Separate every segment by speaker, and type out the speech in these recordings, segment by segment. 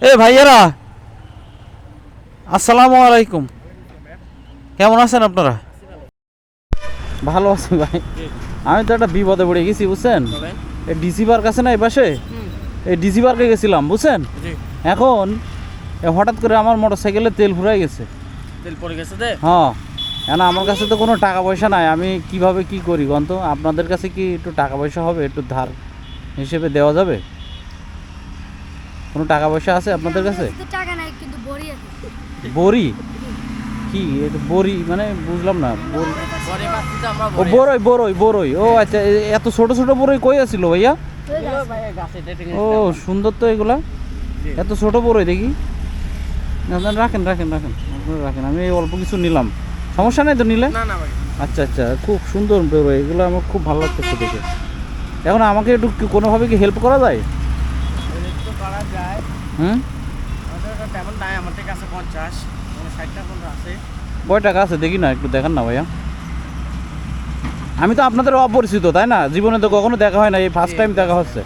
Speaker 1: এ ভাইয়েরা, আসসালামু আলাইকুম। কেমন আছেন আপনারা? ভালো আছি ভাই। আমি তো একটা বিপদে পড়ে গেছি বুঝছেন। এই ডিসি পার্ক আছে না এই পাশে, এই ডিসি পার্কে গেছিলাম বুঝছেন। এখন হঠাৎ করে আমার মোটর সাইকেলে তেল ফুরাই গেছে।
Speaker 2: তেল পড়ে গেছে?
Speaker 1: হ্যাঁ, কেন আমার কাছে তো কোনো টাকা পয়সা নাই, আমি কিভাবে কি করি গন্ত? আপনাদের কাছে কি একটু টাকা পয়সা হবে, একটু ধার হিসেবে দেওয়া যাবে? কোনো টাকা পয়সা আছে আপনাদের কাছে?
Speaker 3: টাকা নাই, কিন্তু বড়ি আছে।
Speaker 1: বড়ি কি? এটা বড়ি মানে বুঝলাম না। বড়ি
Speaker 2: পরে মাছটা আমরা
Speaker 1: ও বড়ই বড়ই বড়ই। ও আচ্ছা, এত ছোট ছোট বড়ই কই আছিল ভাইয়া?
Speaker 2: গাছে ডেটিং
Speaker 1: ও সুন্দর তো এগুলা, এত ছোট বড়ই দেখি। না না, রাখেন রাখেন রাখেন, আপনারা রাখেন, আমি এই অল্প কিছু নিলাম, সমস্যা নেই তো নিলে?
Speaker 2: না না ভাই।
Speaker 1: আচ্ছা আচ্ছা, খুব সুন্দর বড়ই এগুলো, আমার খুব ভালো লাগতেছে দেখে। এখন আমাকে একটু কোনোভাবে কি হেল্প করা যায়?
Speaker 2: তো করা যায়।
Speaker 1: হুম,
Speaker 2: আমাদের কাছে তেমন নাই, আমাদের কাছে 50 মানে 60 টাকা কোন আছে।
Speaker 1: কয় টাকা আছে দেখি না, একটু দেখান না ভাইয়া। আমি তো আপনাদের অপরিচিত তাই না, জীবনে তো কখনো দেখা হয় না, এই ফার্স্ট টাইম দেখা হচ্ছে।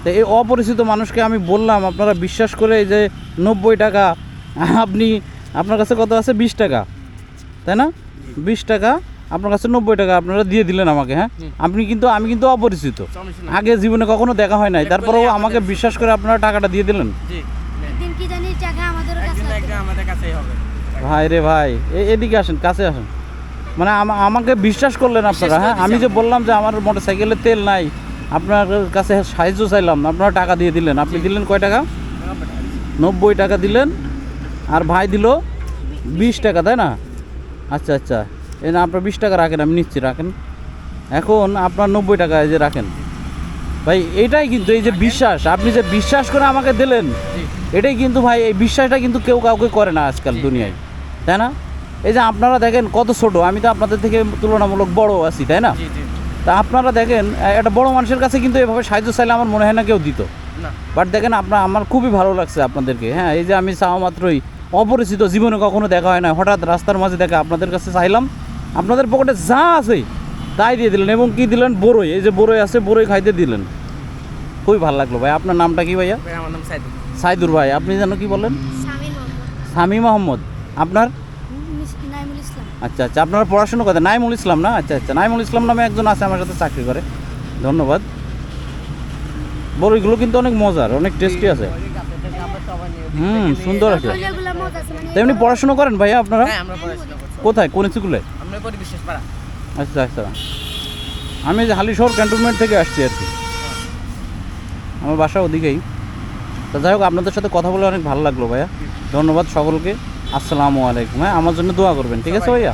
Speaker 1: তো এই অপরিচিত মানুষকে আমি বললাম, আপনারা বিশ্বাস করে এই যে 90 টাকা, আপনি আপনার কাছে কত আছে? 20 টাকা তাই না? 20 টাকা আপনার কাছে, 90 টাকা আপনারা দিয়ে দিলেন আমাকে। হ্যাঁ, আপনি কিন্তু, আমি কিন্তু অপরিচিত, আগে জীবনে কখনো দেখা হয় নাই, তারপরেও আমাকে বিশ্বাস করে আপনারা টাকাটা দিয়ে দিলেন।
Speaker 2: জি,
Speaker 3: একদিন কি জানি টাকা আমাদের কাছে
Speaker 2: একদিন না
Speaker 3: আছে।
Speaker 2: একদিন আমাদের কাছেই হবে।
Speaker 1: ভাই রে ভাই, এদিকে আসেন, কাছে আসেন। মানে আমাকে বিশ্বাস করলেন আপনারা। হ্যাঁ, আমি যে বললাম যে আমার মোটর সাইকেলে তেল নাই, আপনার কাছে সাহায্য চাইলাম, আপনারা টাকা দিয়ে দিলেন। আপনি দিলেন কয় টাকা? 90 টাকা দিলেন, আর ভাই দিল 20 টাকা তাই না? আচ্ছা আচ্ছা, এই না আপনার 20 টাকা রাখেন, আমি নিচ্ছি, রাখেন। এখন আপনার 90 টাকা এই যে রাখেন ভাই। এইটাই কিন্তু, এই যে বিশ্বাস, আপনি যে বিশ্বাস করে আমাকে দিলেন, এটাই কিন্তু ভাই, এই বিশ্বাসটা কিন্তু কেউ কাউকে করে না আজকাল দুনিয়ায়, তাই না? এই যে আপনারা দেখেন কত ছোট, আমি তো আপনাদের থেকে তুলনামূলক বড় আছি তাই না?
Speaker 2: জি জি
Speaker 1: তা আপনারা দেখেন, একটা বড় মানুষের কাছে কিন্তু এভাবে সাহায্য চাইলে আমার মনে হয় না কেউ দিত।
Speaker 2: না।
Speaker 1: বাট দেখেন আমার খুবই ভালো লাগছে আপনাদেরকে। হ্যাঁ, এই যে আমি চাওয়া মাত্রই, অপরিচিত, জীবনে কখনো দেখা হয় না, হঠাৎ রাস্তার মাঝে দেখা আপনাদের কাছে চাইলাম, আপনাদের পকেটে যা আছে তাই দিয়ে দিলেন, এবং কি দিলেন? বড়ই, এই যে বড়ই আছে, বড়ই খাইতে দিলেন। খুবই ভালো লাগলো ভাই। আপনার নামটা কি ভাইয়া?
Speaker 2: ভাই আমার নাম সাইদুল।
Speaker 1: সাইদুর ভাই, আপনি যেন কি বলেন?
Speaker 3: শামিম মোহাম্মদ।
Speaker 1: শামীম আহমদ। আপনার?
Speaker 3: নাইমুল ইসলাম।
Speaker 1: আচ্ছা আচ্ছা, আপনারা পড়াশোনা করেন? নাইমুল ইসলাম না? আচ্ছা আচ্ছা, নাইমুল ইসলাম নামে একজন আছে আমার সাথে চাকরি করে। ধন্যবাদ। বড়ইগুলো কিন্তু অনেক মজার, অনেক টেস্টি আছে। সুন্দর আছে।
Speaker 3: ওইগুলা মজা আছে মানে।
Speaker 1: তেমনি পড়াশোনা করেন ভাইয়া আপনারা?
Speaker 2: হ্যাঁ আমরা পড়াশোনা করছি।
Speaker 1: কোথায়, কোন স্কুলে?
Speaker 2: আমরা পড়ি বিশেষ পাড়া।
Speaker 1: আচ্ছা আচ্ছা, আমি যে হালিশহর ক্যান্টনমেন্ট থেকে আসছি আর কি, আমার বাসা ওদিকেই। তা যাই হোক, আপনাদের সাথে কথা বলে অনেক ভালো লাগলো ভাইয়া। ধন্যবাদ সকলকে। আসসালামু আলাইকুম। হ্যাঁ, আমার জন্য দোয়া করবেন, ঠিক আছে ভাইয়া?